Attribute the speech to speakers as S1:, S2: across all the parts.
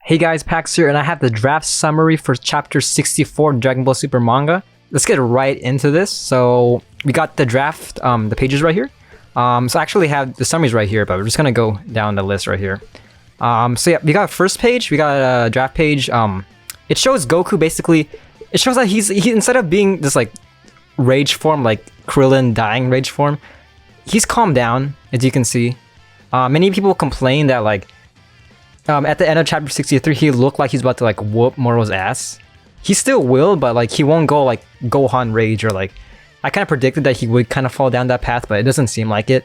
S1: Hey guys, Pax here, and I have the draft summary for Chapter 64 Dragon Ball Super manga. Let's get right into this. So we got the draft, the pages right here. So I actually have the summaries right here, but we're just gonna go down the list right here. So yeah, we got a first page, we got a draft page. It shows Goku basically. It shows that he instead of being this like rage form, like Krillin dying rage form, he's calmed down, as you can see. Many people complain that like at the end of chapter 63, he looked like he's about to like whoop Moro's ass. He still will, but like he won't go like Gohan rage or like. I kind of predicted that he would kind of fall down that path, but it doesn't seem like it.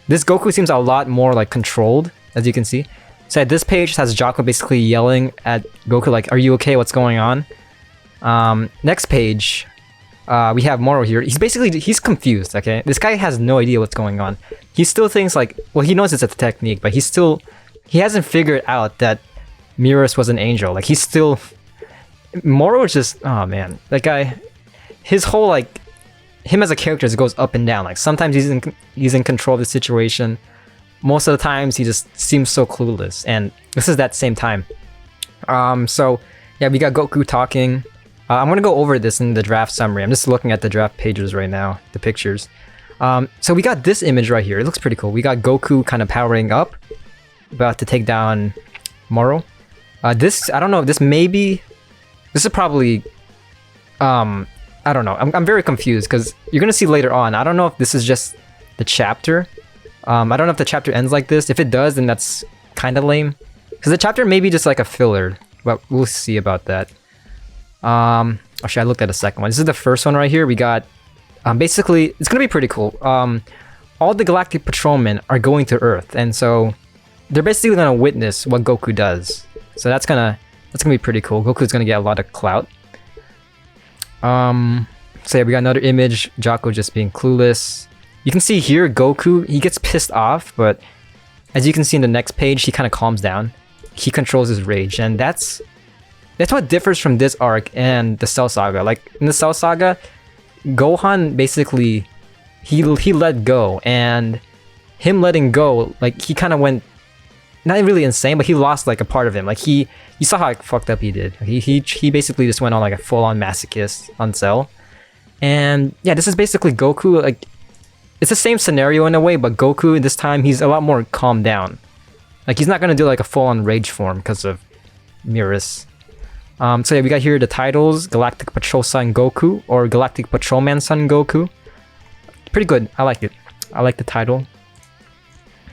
S1: This Goku seems a lot more like controlled, as you can see. So at this page has Jaco basically yelling at Goku like, "Are you okay? What's going on?" Next page, we have Moro here. He's confused. Okay, this guy has no idea what's going on. He still thinks like, well, he knows it's a technique, but he hasn't figured out that Mirrors was an angel. Like Moro is just, oh man, that guy. His whole like, him as a character just goes up and down. Like sometimes he's in control of the situation. Most of the times he just seems so clueless, and this is that same time. So yeah, we got Goku talking. I'm gonna go over this in the draft summary. I'm just looking at the draft pages right now, the pictures. So we got this image right here. It looks pretty cool. We got Goku kind of powering up, about to take down Moro. This, I don't know. This is probably. I don't know. I'm very confused because you're gonna see later on. I don't know if this is just the chapter. I don't know if the chapter ends like this. If it does, then that's kind of lame. Because the chapter may be just like a filler, but we'll see about that. Actually, I looked at a second one. This is the first one right here. We got basically it's gonna be pretty cool. All the Galactic Patrolmen are going to Earth, and so they're basically gonna witness what Goku does. So that's gonna be pretty cool. Goku's gonna get a lot of clout. So yeah, we got another image, Jaco just being clueless. You can see here, Goku, he gets pissed off, but as you can see in the next page, he kind of calms down. He controls his rage, and that's what differs from this arc and the Cell Saga. Like, in the Cell Saga, Gohan basically, he let go, and him letting go, like, he kind of went, not really insane, but he lost, like, a part of him. Like, you saw how fucked up he did. He basically just went on, like, a full-on masochist on Cell. And, yeah, this is basically Goku, like, it's the same scenario in a way, but Goku, this time, he's a lot more calmed down. Like, he's not gonna do, like, a full-on rage form because of Mirrors. So, yeah, we got here the titles, Galactic Patrol Son Goku, or Galactic Patrolman Son Goku. Pretty good. I like it. I like the title.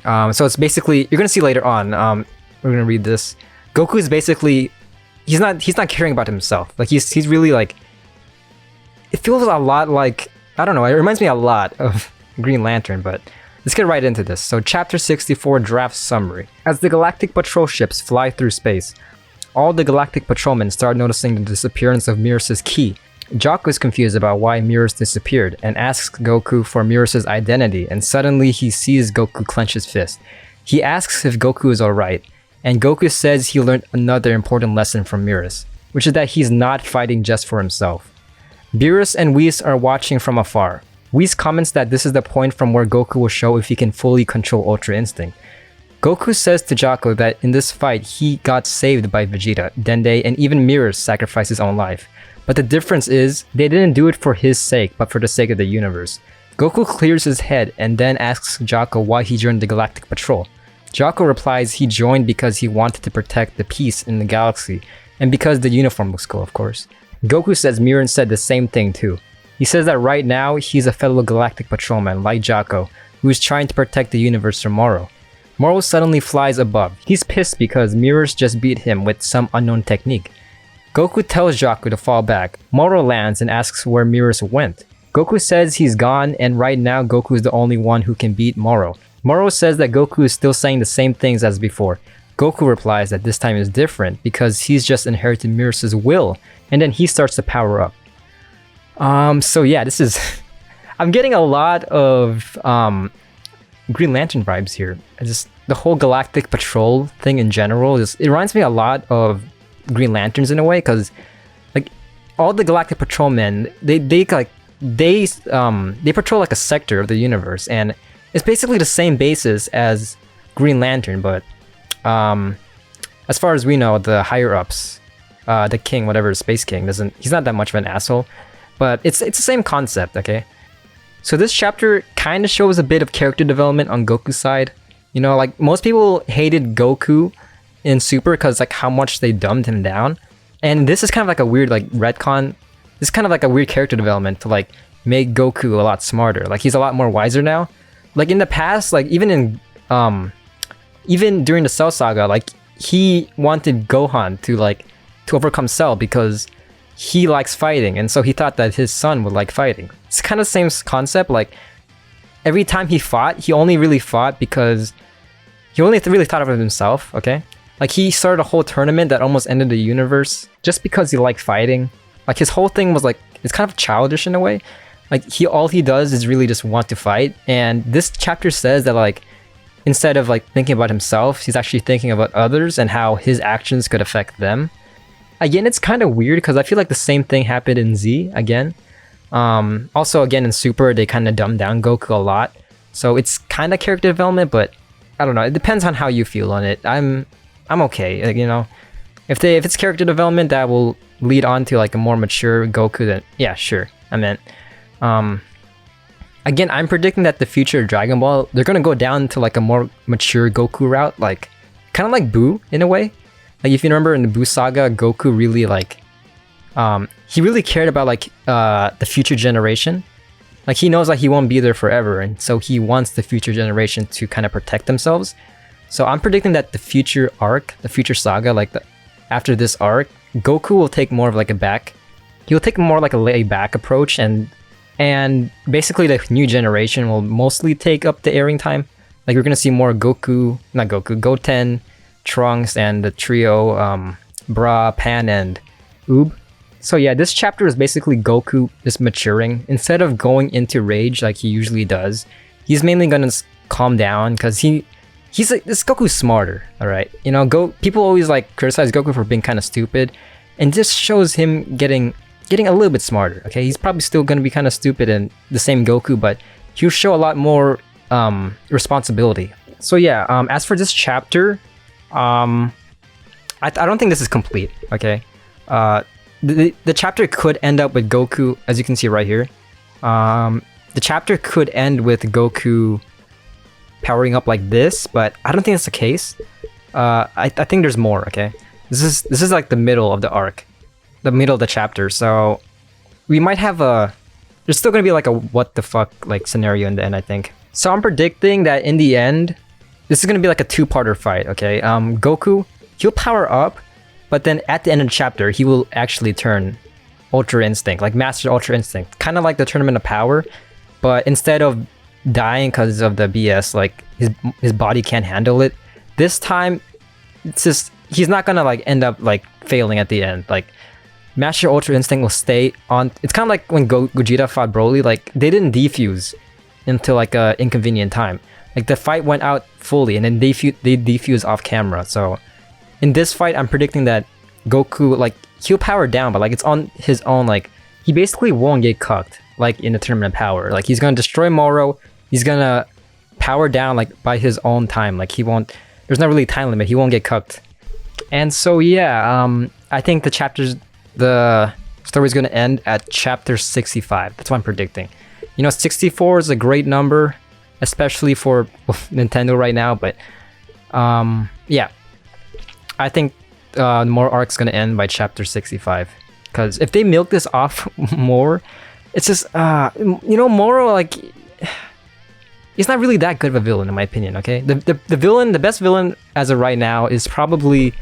S1: So it's basically, you're gonna see later on, we're gonna read this. Goku is basically, he's not caring about himself. Like he's really like, it feels a lot like, I don't know, it reminds me a lot of Green Lantern, but let's get right into this. So chapter 64 draft summary. As the Galactic Patrol ships fly through space, all the Galactic Patrolmen start noticing the disappearance of Mirrors' key. Jaco is confused about why Mirrors disappeared and asks Goku for Mirrors' identity, and suddenly he sees Goku clench his fist. He asks if Goku is alright, and Goku says he learned another important lesson from Mirrors, which is that he's not fighting just for himself. Beerus and Whis are watching from afar. Whis comments that this is the point from where Goku will show if he can fully control Ultra Instinct. Goku says to Jaco that in this fight he got saved by Vegeta, Dende, and even Mirrors sacrificed his own life. But the difference is, they didn't do it for his sake, but for the sake of the universe. Goku clears his head and then asks Jaco why he joined the Galactic Patrol. Jaco replies he joined because he wanted to protect the peace in the galaxy, and because the uniform looks cool, of course. Goku says Mirren said the same thing too. He says that right now, he's a fellow Galactic Patrolman like Jaco, who is trying to protect the universe from Moro. Moro suddenly flies above. He's pissed because Mirrors just beat him with some unknown technique. Goku tells Jaco to fall back. Moro lands and asks where Mirrors went. Goku says he's gone, and right now Goku is the only one who can beat Moro. Moro says that Goku is still saying the same things as before. Goku replies that this time is different because he's just inherited Mirrors' will, and then he starts to power up. So yeah, this is... I'm getting a lot of Green Lantern vibes here. The whole Galactic Patrol thing in general, it reminds me a lot of Green Lanterns in a way, because like all the Galactic Patrolmen, they patrol like a sector of the universe, and it's basically the same basis as Green Lantern, but as far as we know, the higher ups, the king, whatever, Space King, he's not that much of an asshole. But it's the same concept, okay? So this chapter kind of shows a bit of character development on Goku's side. You know, like most people hated Goku in Super because like how much they dumbed him down. And this is kind of like a weird like retcon. This is kind of like a weird character development to like make Goku a lot smarter. Like he's a lot more wiser now. Like in the past, like even during the Cell Saga, like he wanted Gohan to overcome Cell because he likes fighting, and so he thought that his son would like fighting. It's kind of the same concept. Like every time he fought, he only really fought because he only really thought of himself, okay? Like he started a whole tournament that almost ended the universe just because he liked fighting. Like his whole thing was like, it's kind of childish in a way. Like all he does is really just want to fight. And this chapter says that like, instead of like thinking about himself, he's actually thinking about others and how his actions could affect them. Again, it's kind of weird because I feel like the same thing happened in Z again. Also, again, in Super, they kind of dumbed down Goku a lot. So it's kind of character development, but I don't know. It depends on how you feel on it. I'm okay. Like, you know, if it's character development that will lead on to like a more mature Goku, then yeah, sure. I meant, again, I'm predicting that the future Dragon Ball, they're gonna go down to like a more mature Goku route, like kind of like Buu in a way. Like if you remember in the Buu saga, Goku really like, he really cared about like the future generation. Like he knows like he won't be there forever, and so he wants the future generation to kind of protect themselves. So I'm predicting that the future arc, the future saga, like after this arc, Goku will take more of like he'll take more like a laid back approach, and basically the new generation will mostly take up the airing time. Like we're gonna see more Goten, Trunks, and the trio, Bra, Pan, and Oob. So yeah, this chapter is basically Goku just maturing. Instead of going into rage like he usually does, he's mainly gonna calm down because this Goku's smarter, alright? You know, people always like criticize Goku for being kind of stupid, and this shows him getting a little bit smarter, okay? He's probably still gonna be kind of stupid and the same Goku, but he'll show a lot more responsibility. So yeah, as for this chapter, I don't think this is complete, okay? The chapter could end up with Goku, as you can see right here. The chapter could end with Goku powering up like this, but I don't think that's the case. I think there's more, okay? This is like the middle of the arc, the middle of the chapter, so we might have there's still gonna be like a what the fuck like scenario in the end, I think. So I'm predicting that in the end, this is gonna be like a two-parter fight, okay? Goku, he'll power up, but then at the end of the chapter, he will actually turn Ultra Instinct, like Master Ultra Instinct, kind of like the Tournament of Power, but instead of dying because of the BS, like his body can't handle it, this time it's just he's not gonna like end up like failing at the end. Like Master Ultra Instinct will stay on. It's kind of like when Gogeta fought Broly, like they didn't defuse until like a inconvenient time. Like the fight went out fully and then they defuse off camera. So in this fight, I'm predicting that Goku, like he'll power down, but like it's on his own. Like he basically won't get cucked like in the Tournament of Power. Like he's gonna destroy Moro. He's gonna power down like by his own time. Like he won't. There's not really a time limit. He won't get cucked. And so yeah, I think the story's gonna end at chapter 65. That's what I'm predicting. You know, 64 is a great number, especially for Nintendo right now. But yeah, I think more arc's gonna end by chapter 65. Because if they milk this off more, it's just you know, Moro, like he's not really that good of a villain in my opinion. Okay, the best villain as of right now is probably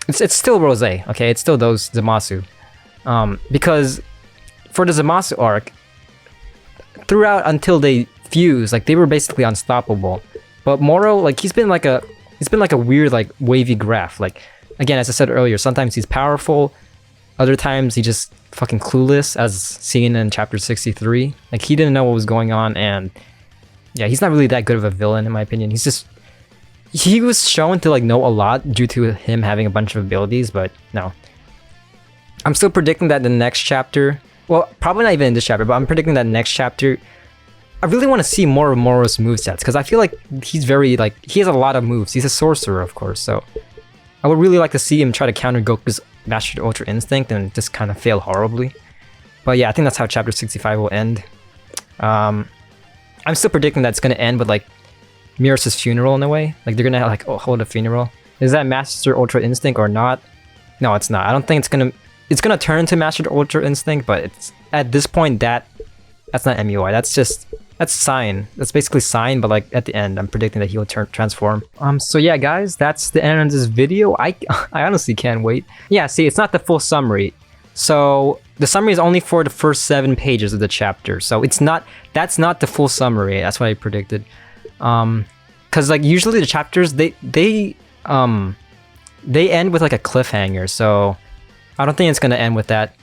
S1: it's still Rose. Okay, it's still those Zamasu. Because for the Zamasu arc, throughout until they fuse, like they were basically unstoppable. But Moro, like he's been like a weird like wavy graph. Like again, as I said earlier, sometimes he's powerful, other times he's just fucking clueless, as seen in chapter 63. Like he didn't know what was going on, and yeah, he's not really that good of a villain in my opinion. He was shown to like know a lot due to him having a bunch of abilities, but no. I'm still predicting that the next chapter, well, probably not even in this chapter, but I'm predicting that next chapter, I really want to see more of Moro's movesets, because I feel like he's very, like, he has a lot of moves. He's a sorcerer, of course, so I would really like to see him try to counter Goku's Master Ultra Instinct and just kind of fail horribly. But yeah, I think that's how chapter 65 will end. I'm still predicting that it's gonna end with like Miros' funeral in a way. Like they're gonna like hold a funeral. Is that Master Ultra Instinct or not? No, it's not. I don't think it's gonna turn into Master Ultra Instinct, but it's at this point that's not MUI. That's Sign. That's basically Sign, but like at the end, I'm predicting that he will transform. So yeah, guys, that's the end of this video. I honestly can't wait. Yeah, see, it's not the full summary. So the summary is only for the first 7 pages of the chapter. So that's not the full summary. That's what I predicted. Cause like usually the chapters they end with like a cliffhanger. So I don't think it's gonna end with that.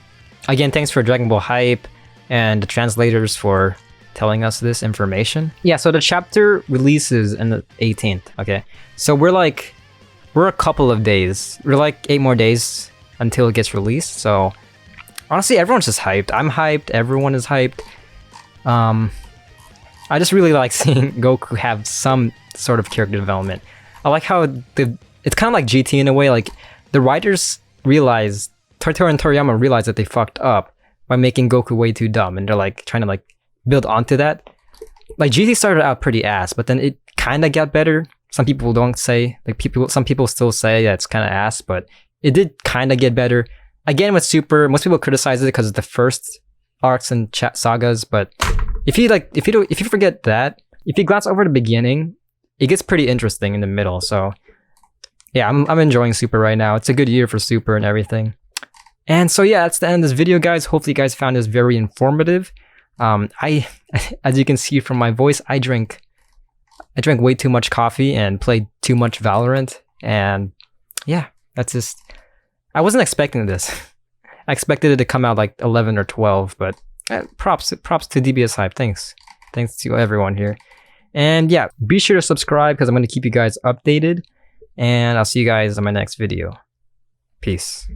S1: Again, thanks for Dragon Ball Hype and the translators for telling us this information. Yeah, so the chapter releases on the 18th. Okay, so we're a couple of days. We're like 8 more days until it gets released. So honestly, everyone's just hyped. I'm hyped. Everyone is hyped. I just really like seeing Goku have some sort of character development. I like how it's kind of like GT in a way. Like the writers realized, Toriyama and Toriyama realized that they fucked up by making Goku way too dumb, and they're like trying to like build onto that. Like GT started out pretty ass, but then it kind of got better. Some people don't say, some people still say that it's kind of ass, but it did kind of get better. Again, with Super, most people criticize it because of the first arcs and sagas, but if you forget that, if you glance over the beginning, it gets pretty interesting in the middle. So yeah, I'm enjoying Super right now. It's a good year for Super and everything. And so yeah, that's the end of this video, guys. Hopefully you guys found this very informative. As you can see from my voice, I drank way too much coffee and played too much Valorant, and yeah, that's just, I wasn't expecting this. I expected it to come out like 11 or 12, but props to DBS Hype. Thanks to everyone here. And yeah, be sure to subscribe because I'm going to keep you guys updated, and I'll see you guys in my next video. Peace.